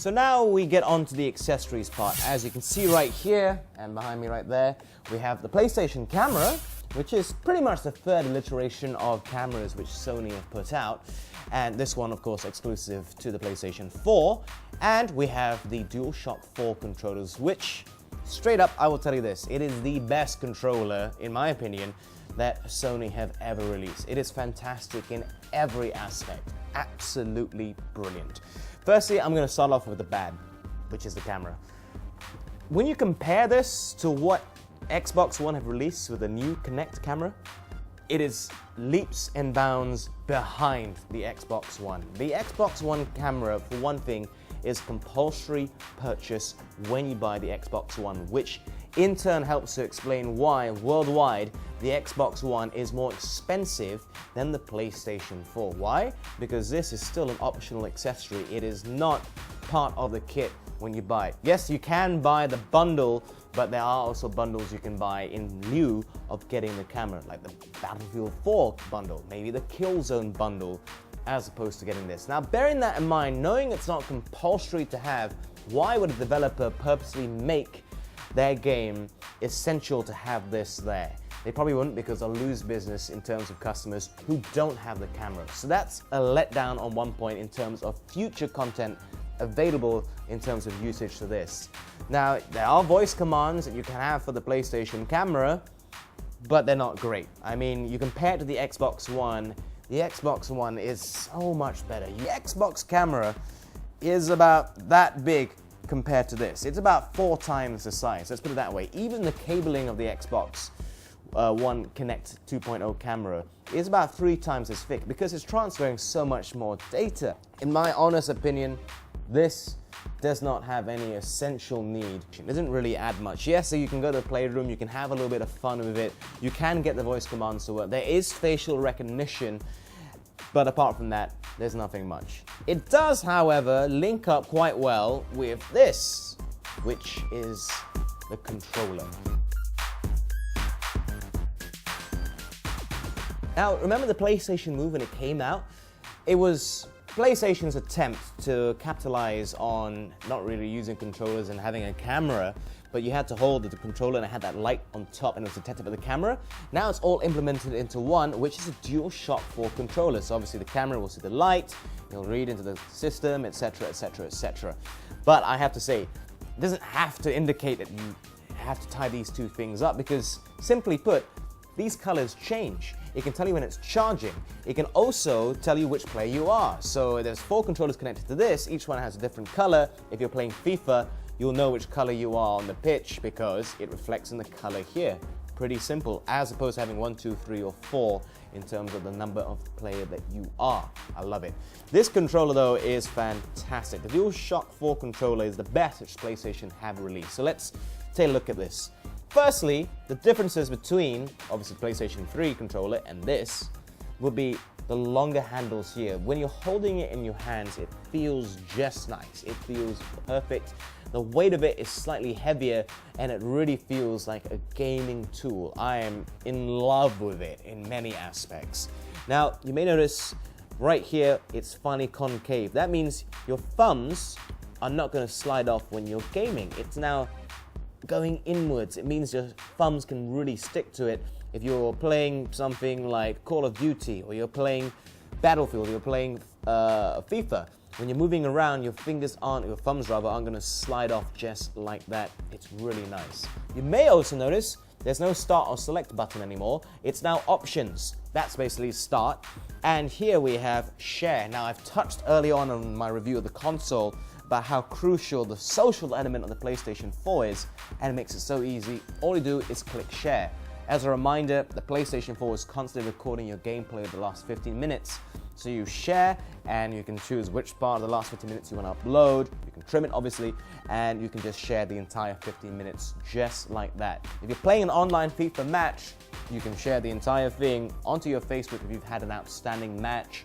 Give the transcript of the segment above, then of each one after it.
So now we get on to the accessories part. As you can see right here and behind me right there, we have the PlayStation camera, which is pretty much the third iteration of cameras which Sony have put out. And this one, of course, exclusive to the PlayStation 4. And we have the DualShock 4 controllers, which, straight up, I will tell you this, it is the best controller, in my opinion, that Sony have ever released. It is fantastic in every aspect. Absolutely brilliant. Firstly, I'm going to start off with the bad, which is the camera. When you compare this to what Xbox One have released with the new Kinect camera, it is leaps and bounds behind the Xbox One. The Xbox One camera, for one thing, is compulsory purchase when you buy the Xbox One, which in turn helps to explain why worldwide the Xbox One is more expensive than the PlayStation 4. Why? Because this is still an optional accessory. It is not part of the kit when you buy it. Yes, you can buy the bundle, but there are also bundles you can buy in lieu of getting the camera, like the Battlefield 4 bundle, maybe the Killzone bundle, as opposed to getting this. Now, bearing that in mind, knowing it's not compulsory to have, why would a developer purposely make their game essential to have this there? They probably wouldn't, because they'll lose business in terms of customers who don't have the camera. So that's a letdown on one point in terms of future content available in terms of usage to this. Now, there are voice commands that you can have for the PlayStation camera, but they're not great. I mean, you compare it to the Xbox One, the Xbox One is so much better. The Xbox camera is about that big compared to this. It's about 4 times the size, let's put it that way. Even the cabling of the Xbox One Kinect 2.0 camera is about 3 times as thick because it's transferring so much more data. In my honest opinion, this does not have any essential need. It doesn't really add much. Yes, so you can go to the playroom, you can have a little bit of fun with it, you can get the voice commands to work. There is facial recognition, but apart from that, there's nothing much. It does, however, link up quite well with this, which is the controller. Now, remember the PlayStation Move when it came out? It was PlayStation's attempt to capitalize on not really using controllers and having a camera, but you had to hold the controller and it had that light on top and it was detected by the camera. Now it's all implemented into one, which is a DualShock 4 controller. So obviously the camera will see the light, you'll read into the system, etc, etc, etc. But I have to say, it doesn't have to indicate that you have to tie these two things up, because simply put, these colors change. It can tell you when it's charging. It can also tell you which player you are. So there's 4 controllers connected to this. Each one has a different color. If you're playing FIFA, you'll know which color you are on the pitch because it reflects in the color here. Pretty simple, as opposed to having 1, 2, 3, or 4 in terms of the number of player that you are. I love it. This controller, though, is fantastic. The DualShock 4 controller is the best which PlayStation have released. So let's take a look at this. Firstly, the differences between, obviously, PlayStation 3 controller and this would be the longer handles here. When you're holding it in your hands, it feels just nice. It feels perfect. The weight of it is slightly heavier and it really feels like a gaming tool. I am in love with it in many aspects. Now, you may notice right here, it's finely concave. That means your thumbs are not going to slide off when you're gaming. It's now going inwards. It means your thumbs can really stick to it. If you're playing something like Call of Duty, or you're playing Battlefield, or you're playing FIFA, when you're moving around, your thumbs aren't going to slide off just like that. It's really nice. You may also notice there's no start or select button anymore. It's now options. That's basically start. And here we have share. Now, I've touched early on my review of the console about how crucial the social element of the PlayStation 4 is, and it makes it so easy. All you do is click share. As a reminder, the PlayStation 4 is constantly recording your gameplay of the last 15 minutes. So you share, and you can choose which part of the last 15 minutes you want to upload. You can trim it, obviously, and you can just share the entire 15 minutes just like that. If you're playing an online FIFA match, you can share the entire thing onto your Facebook if you've had an outstanding match,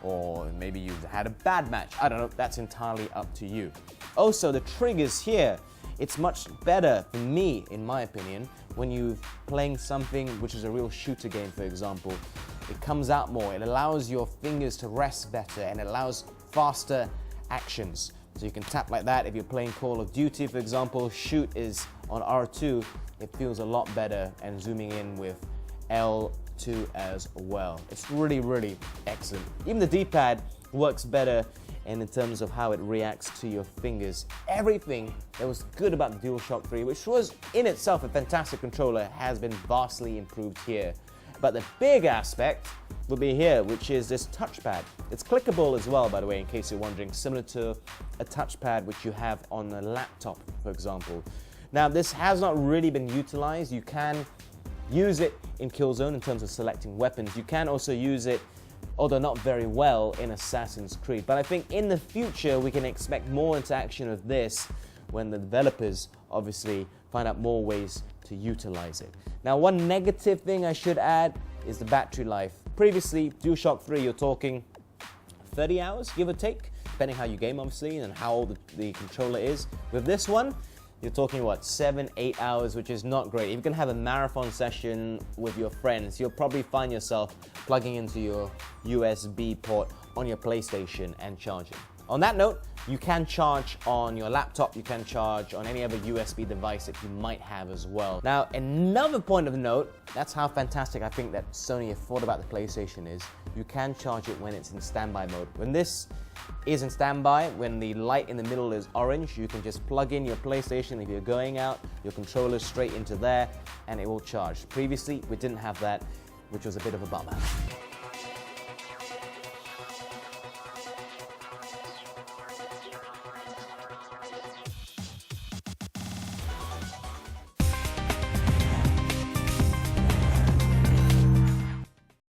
or maybe you've had a bad match. I don't know, that's entirely up to you. Also, the triggers here, it's much better for me, in my opinion, when you're playing something which is a real shooter game, for example. It comes out more, it allows your fingers to rest better, and it allows faster actions. So you can tap like that. If you're playing Call of Duty, for example, shoot is on R2, it feels a lot better, and zooming in with L2 as well. It's really, really excellent. Even the D-pad works better, and in terms of how it reacts to your fingers. Everything that was good about the DualShock 3, which was in itself a fantastic controller, has been vastly improved here. But the big aspect will be here, which is this touchpad. It's clickable as well, by the way, in case you're wondering, similar to a touchpad which you have on a laptop, for example. Now, this has not really been utilized. You can use it in Killzone in terms of selecting weapons. You can also use it, although not very well, in Assassin's Creed. But I think in the future, we can expect more interaction with this when the developers obviously find out more ways to utilize it. Now, one negative thing I should add is the battery life. Previously, DualShock 3, you're talking 30 hours, give or take, depending how you game, obviously, and how old the controller is. With this one, you're talking, what, 7-8 hours, which is not great. If you're gonna have a marathon session with your friends, you'll probably find yourself plugging into your USB port on your PlayStation and charging. On that note, you can charge on your laptop, you can charge on any other USB device that you might have as well. Now, another point of note, that's how fantastic I think that Sony have thought about the PlayStation is, you can charge it when it's in standby mode. When this is in standby, when the light in the middle is orange, you can just plug in your PlayStation if you're going out, your controller straight into there, and it will charge. Previously, we didn't have that, which was a bit of a bummer.